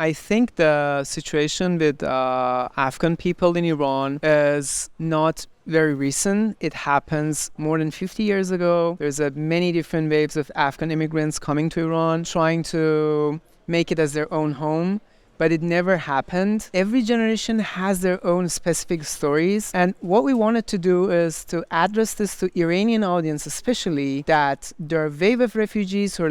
I think the situation with Afghan people in Iran is not very recent. It happens more than 50 years ago. There's many different waves of Afghan immigrants coming to Iran, trying to make it as their own home. But it never happened. Every generation has their own specific stories. And what we wanted to do is to address this to Iranian audience, especially that there are a wave of refugees who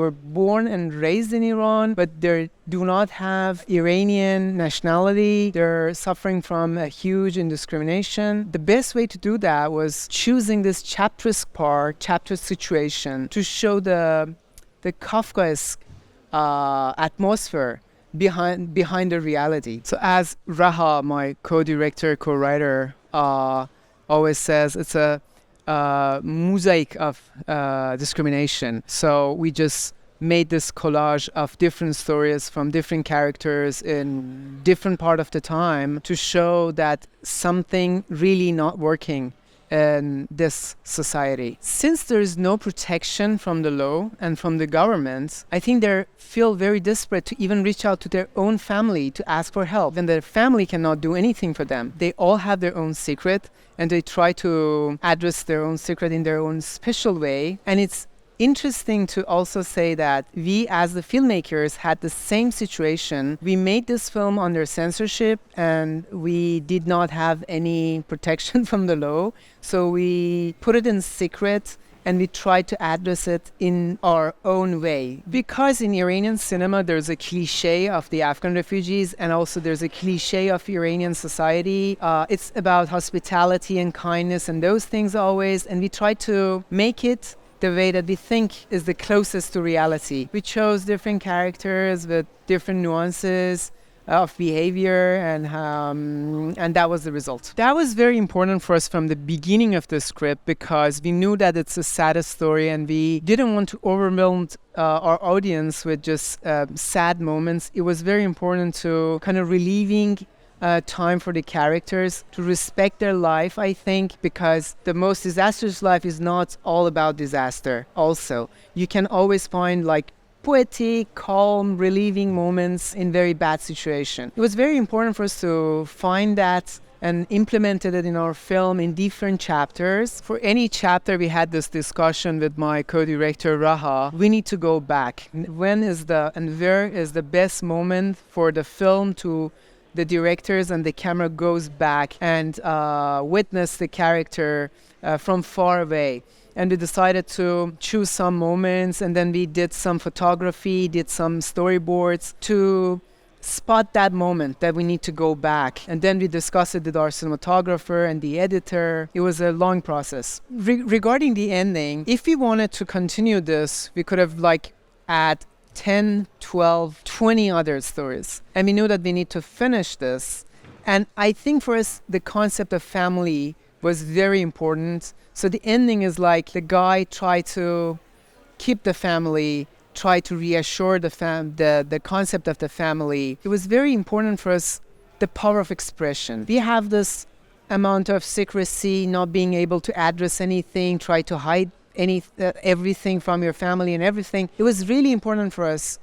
were born and raised in Iran, but they do not have Iranian nationality. They're suffering from a huge indiscrimination. The best way to do that was choosing this chapter situation to show the Kafkaesque atmosphere behind the reality. So as Raha, my co-director, co-writer, always says, it's a mosaic of discrimination. So we just made this collage of different stories from different characters in different part of the time to show that something really not working in this society. Since there is no protection from the law and from the government, I think they feel very desperate to even reach out to their own family to ask for help. And their family cannot do anything for them. They all have their own secret, and they try to address their own secret in their own special way. And it's interesting to also say that we as the filmmakers had the same situation. We made this film under censorship and we did not have any protection from the law. So we put it in secret and we tried to address it in our own way. Because in Iranian cinema there's a cliche of the Afghan refugees and also there's a cliche of Iranian society. It's about hospitality and kindness and those things always. And we tried to make it the way that we think is the closest to reality. We chose different characters with different nuances of behavior, and that was the result. That was very important for us from the beginning of the script because we knew that it's a sad story and we didn't want to overwhelm our audience with just sad moments. It was very important to kind of relieving time for the characters to respect their life, I think, because the most disastrous life is not all about disaster. Also, you can always find like poetic, calm, relieving moments in very bad situation. It was very important for us to find that and implemented it in our film in different chapters. For any chapter, we had this discussion with my co-director, Raha. We need to go back. When is and where is the best moment for the film to the directors and the camera goes back and witness the character from far away. And we decided to choose some moments and then we did some photography, did some storyboards to spot that moment that we need to go back. And then we discussed it with our cinematographer and the editor. It was a long process. Regarding the ending, if we wanted to continue this, we could have add 10, 12, 20 other stories. And we knew that we need to finish this. And I think for us, the concept of family was very important. So the ending is like the guy tried to keep the family, try to reassure the concept of the family. It was very important for us, the power of expression. We have this amount of secrecy, not being able to address anything, try to hide everything from your family and everything. It was really important for us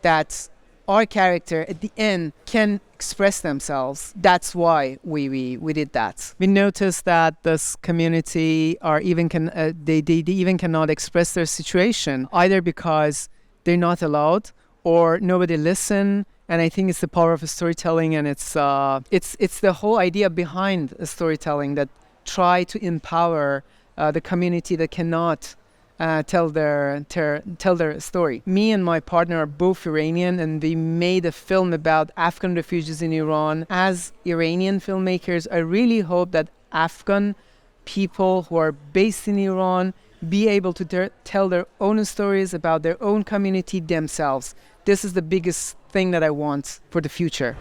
that our character at the end can express themselves. That's why we did that. We noticed that this community they even cannot express their situation, either because they're not allowed or nobody listen. And I think it's the power of storytelling, and it's the whole idea behind storytelling that try to empower the community that cannot tell their story. Me and my partner are both Iranian, and we made a film about Afghan refugees in Iran. As Iranian filmmakers, I really hope that Afghan people who are based in Iran be able to tell their own stories about their own community themselves. This is the biggest thing that I want for the future.